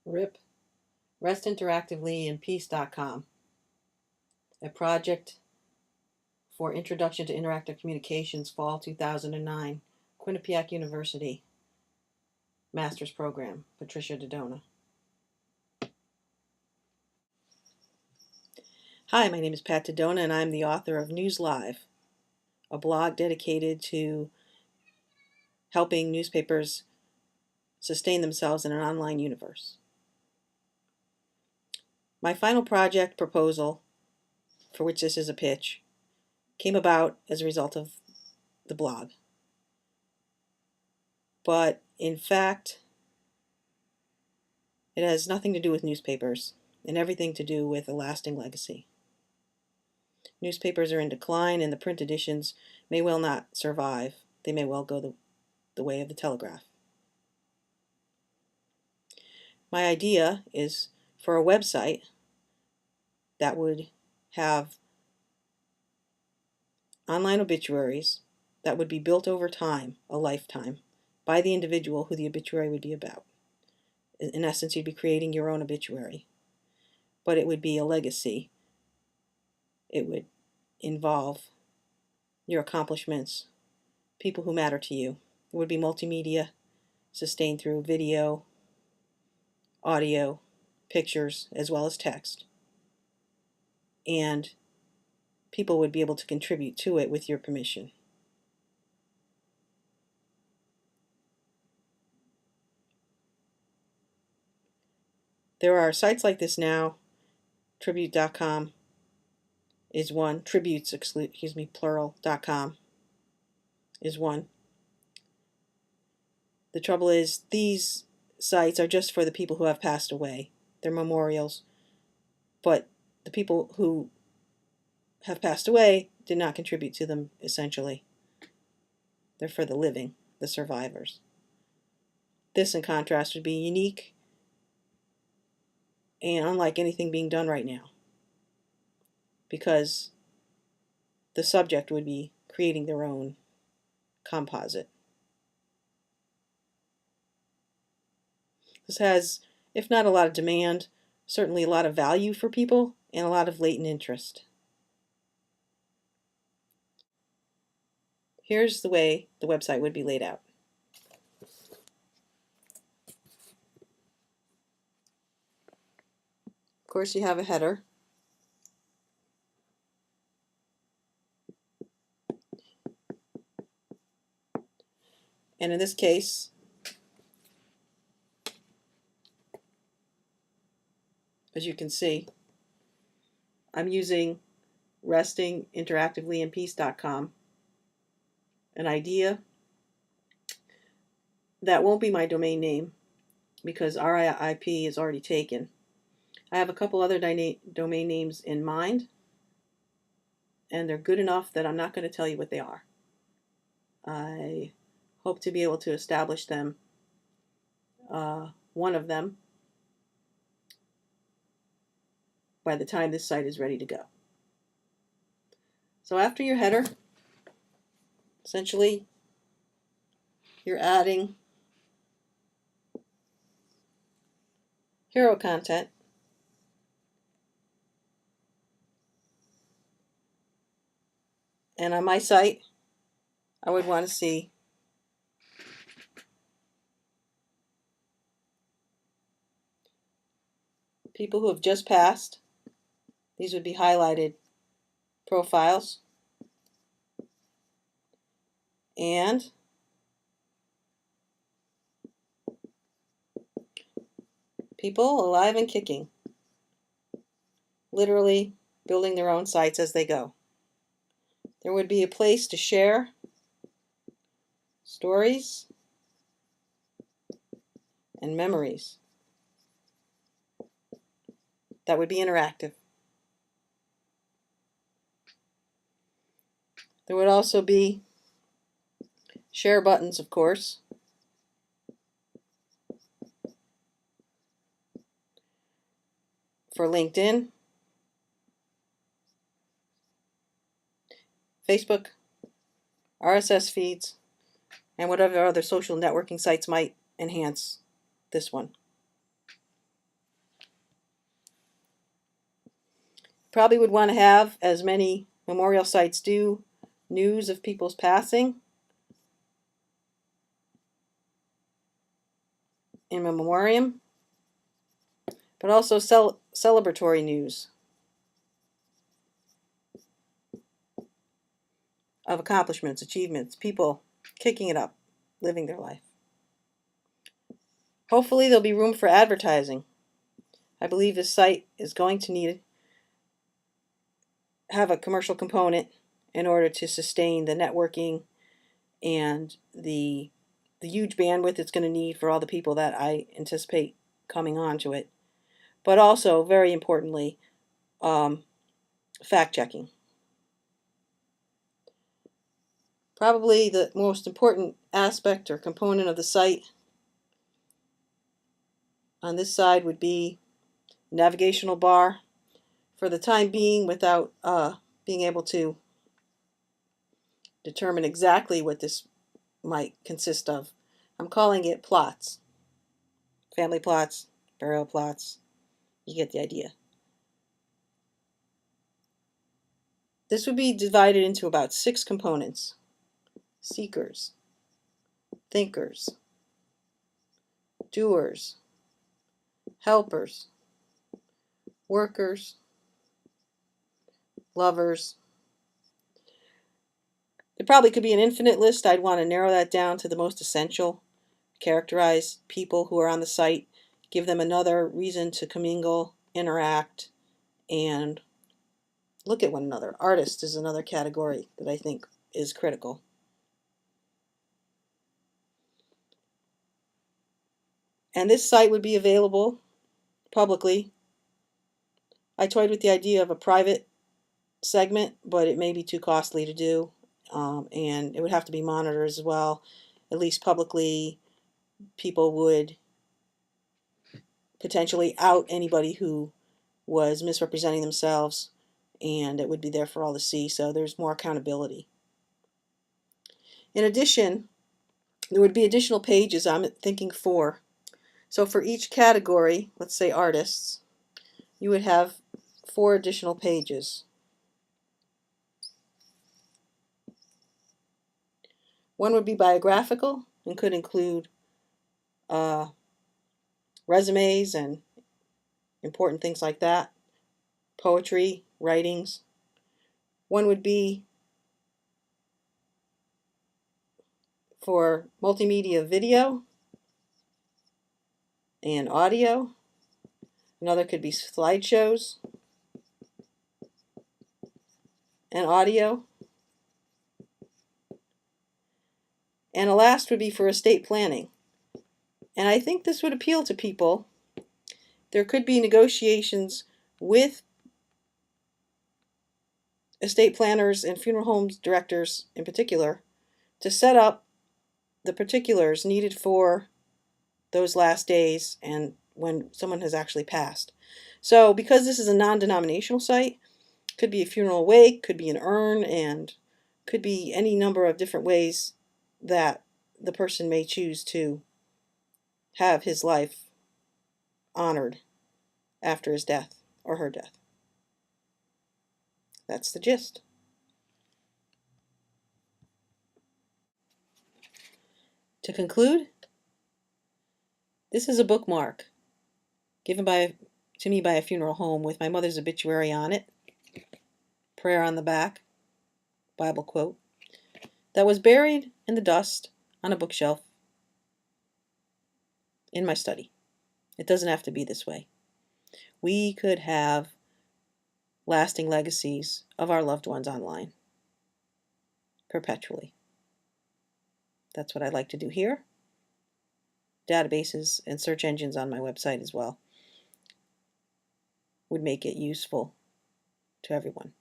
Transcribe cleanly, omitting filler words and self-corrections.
RIIP, Rest Interactively in Peace.com, a project for Introduction to Interactive Communications, Fall 2009, Quinnipiac University, Master's Program, Patricia Dodona. Hi, my name is Pat Dodona, and I'm the author of News Live, a blog dedicated to helping newspapers sustain themselves in an online universe. My final project proposal, for which this is a pitch, came about as a result of the blog. But in fact, it has nothing to do with newspapers and everything to do with a lasting legacy. Newspapers are in decline, and the print editions may well not survive. They may well go the way of the telegraph. My idea is for a website that would have online obituaries that would be built over time, a lifetime, by the individual who the obituary would be about. In essence, you'd be creating your own obituary, but it would be a legacy. It would involve your accomplishments, people who matter to you. It would be multimedia, sustained through video, audio, pictures, as well as text. And people would be able to contribute to it with your permission. There are sites like this now. Tribute.com is one. Tributes, plural.com is one. The trouble is, these sites are just for the people who have passed away. They're memorials. But the people who have passed away did not contribute to them, essentially. They're for the living, the survivors. This, in contrast, would be unique and unlike anything being done right now, because the subject would be creating their own composite. This has, if not a lot of demand, certainly a lot of value for people and a lot of latent interest. Here's the way the website would be laid out. Of course, you have a header. And in this case, as you can see, I'm using restinginteractivelyinpeace.com, an idea that won't be my domain name because RIIP is already taken. I have a couple other domain names in mind, and they're good enough that I'm not going to tell you what they are. I hope to be able to establish them, one of them, by the time this site is ready to go. So after your header, essentially, you're adding hero content. And on my site, I would want to see people who have just passed. These would be highlighted profiles. And people alive and kicking, literally building their own sites as they go. There would be a place to share stories and memories that would be interactive. There would also be share buttons, of course, for LinkedIn, Facebook, RSS feeds, and whatever other social networking sites might enhance this one. Probably would want to have, as many memorial sites do, news of people's passing in memoriam, but also celebratory news of accomplishments, achievements, people kicking it up, living their life. Hopefully there'll be room for advertising. I believe this site is going to have a commercial component in order to sustain the networking and the huge bandwidth it's going to need for all the people that I anticipate coming onto it. But also, very importantly, fact-checking. Probably the most important aspect or component of the site on this side would be navigational bar. For the time being, without being able to determine exactly what this might consist of, I'm calling it plots. Family plots, burial plots, you get the idea. This would be divided into about 6 components: seekers, thinkers, doers, helpers, workers, lovers. There probably could be an infinite list. I'd want to narrow that down to the most essential, characterize people who are on the site, give them another reason to commingle, interact, and look at one another. Artist is another category that I think is critical. And this site would be available publicly. I toyed with the idea of a private segment, but it may be too costly to do, and it would have to be monitored as well. At least publicly, people would potentially out anybody who was misrepresenting themselves, and it would be there for all to see, so there's more accountability. In addition, there would be additional pages. I'm thinking 4. So for each category, let's say artists, you would have 4 additional pages. One would be biographical and could include resumes and important things like that, poetry, writings. One would be for multimedia video and audio. Another could be slideshows and audio. And a last would be for estate planning. And I think this would appeal to people. There could be negotiations with estate planners and funeral homes directors in particular to set up the particulars needed for those last days and when someone has actually passed. So because this is a non-denominational site, could be a funeral wake, could be an urn, and could be any number of different ways that the person may choose to have his life honored after his death or her death. That's the gist. To conclude, this is a bookmark given to me by a funeral home with my mother's obituary on it, prayer on the back, Bible quote, that was buried in the dust on a bookshelf in my study. It doesn't have to be this way. We could have lasting legacies of our loved ones online perpetually. That's what I like to do here. Databases and search engines on my website as well would make it useful to everyone.